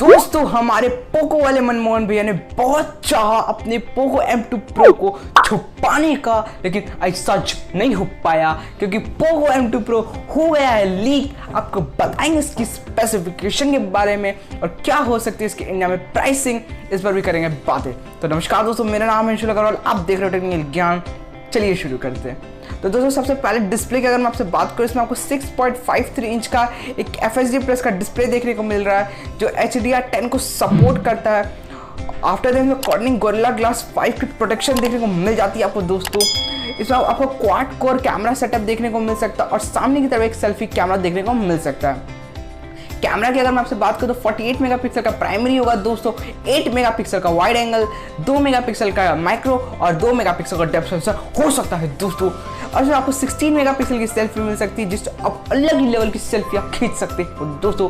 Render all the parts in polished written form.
दोस्तों हमारे पोको वाले मनमोहन भैया ने बहुत चाहा अपने पोको M2 Pro को छुपाने का, लेकिन ऐसा नहीं हो पाया क्योंकि पोको M2 Pro हो गया है लीक। आपको बताएंगे इसकी स्पेसिफिकेशन के बारे में और क्या हो सकती है इसके इंडिया में प्राइसिंग, इस पर भी करेंगे बातें। तो नमस्कार दोस्तों, मेरा नाम है अग्रवाल, आप देख रहे हो टेक्निकल ज्ञान। चलिए शुरू करते हैं। तो दोस्तों सबसे पहले डिस्प्ले की अगर मैं आपसे बात करूँ, इसमें आपको 6.53 इंच का एक FHD प्लस का डिस्प्ले देखने को मिल रहा है जो HDR10 को सपोर्ट करता है। After that cornering gorilla glass 5 की प्रोटेक्शन देखने को मिल जाती है आपको दोस्तों। इसमें आपको क्वाड कोर कैमरा सेटअप देखने को मिल सकता है और सामने की तरफ एक सेल्फी कैमरा देखने को मिल सकता है। कैमरा की अगर मैं आपसे बात करूँ तो 48 मेगापिक्सल का प्राइमरी होगा दोस्तों, 8 मेगापिक्सल का वाइड एंगल, 2 मेगापिक्सल का माइक्रो और 2 मेगापिक्सल का डेप्थ सेंसर हो सकता है दोस्तों। और इसमें आपको 16 मेगापिक्सल की सेल्फी मिल सकती है जिससे आप अलग ही लेवल की सेल्फियाँ खींच सकते हो दोस्तों।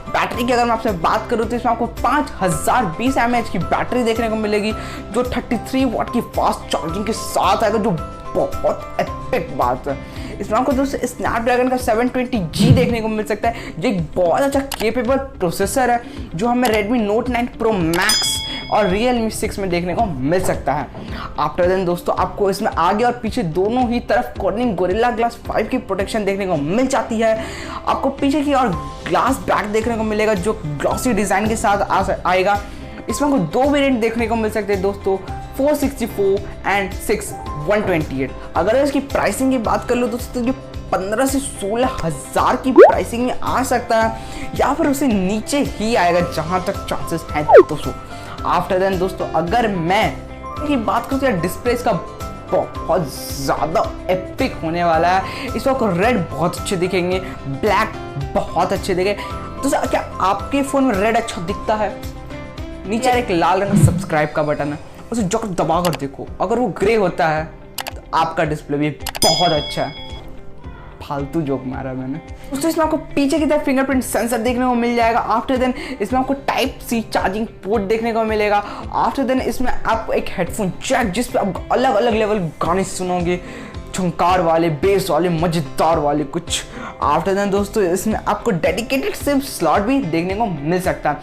बैटरी की अगर मैं आपसे बात करूँ तो इसमें आपको 5020 mAh की बैटरी देखने को मिलेगी जो 33 वाट की फास्ट चार्जिंग के साथ आएगा, जो बहुत एपिक बात है। इसमें आपको दोस्तों स्नैपड्रैगन का 720G देखने को मिल सकता है जो एक बहुत अच्छा केपेबल प्रोसेसर है जो हमें Redmi Note 9 Pro Max और Realme 6 में देखने को मिल सकता है। आफ्टर देन दोस्तों आपको इसमें आगे और पीछे दोनों ही तरफ कॉर्निंग गोरिल्ला ग्लास 5 की प्रोटेक्शन देखने को मिल जाती है। आपको पीछे की और ग्लास बैक देखने को मिलेगा जो ग्लॉसी डिज़ाइन के साथ आएगा। इसमें आपको दो वेरिएंट देखने को मिल सकते हैं दोस्तों, 464 एंड 6128। अगर इसकी प्राइसिंग की बात कर लो दोस्तों, ये 15 से 16 हज़ार की प्राइसिंग में आ सकता है या फिर उससे नीचे ही आएगा जहाँ तक चांसेस हैं दोस्तों। आफ्टर देन दोस्तों अगर मैं की बात करूँ तो डिस्प्ले इसका बहुत ज़्यादा एपिक होने वाला है। इसमें आपको रेड बहुत अच्छे दिखेंगे, ब्लैक बहुत अच्छे दिखेंगे। दोस्तों क्या आपके फ़ोन में रेड अच्छा दिखता है? नीचे एक लाल रंग का सब्सक्राइब का बटन है, उसे जो दबा कर देखो, अगर वो ग्रे होता है तो आपका डिस्प्ले भी बहुत अच्छा है। फालतू जोक मारा मैंने दोस्तों। इसमें आपको पीछे की तरफ फिंगरप्रिंट सेंसर देखने को मिल जाएगा। आफ्टर देन इसमें आपको टाइप सी चार्जिंग पोर्ट देखने को मिलेगा। आफ्टर देन इसमें आपको एक हेडफोन जैक जिस पे आप अलग अलग लेवल गाने सुनोगे, झंकार वाले, बेस वाले, मजेदार वाले कुछ। आफ्टर देन दोस्तों इसमें आपको डेडिकेटेड सिम स्लॉट भी देखने को मिल सकता है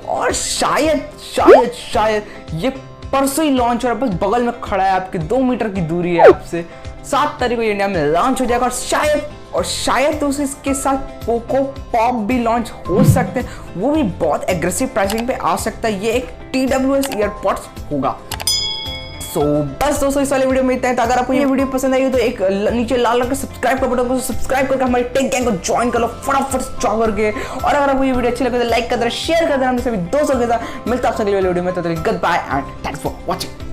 और शायद ये परसों ही लॉन्च हो रहा है, बस बगल में खड़ा है, आपके 2 मीटर की दूरी है आपसे। 7 तारीख को इंडिया में लॉन्च हो जाएगा और शायद दोस्तों इसके साथ पोको पॉप भी लॉन्च हो सकते हैं, वो भी बहुत एग्रेसिव प्राइसिंग पे आ सकता है। ये एक TWS ईयरपॉड्स होगा। सो बस दोस्तों इस वाले वीडियो में इतना है। तो अगर आपको ये वीडियो पसंद आई तो एक नीचे लाल रंग का सब्सक्राइब का बटन को सब्सक्राइब करके हमारे टेक गैंग को ज्वाइन कर लो फटाफट चाह करके। और अगर आपको ये वीडियो अच्छी लगे तो लाइक कर देना, शेयर कर देना अपने सभी दोस्तों के साथ। मिलता है आपसे अगली वीडियो में, तो goodbye and thanks for watching.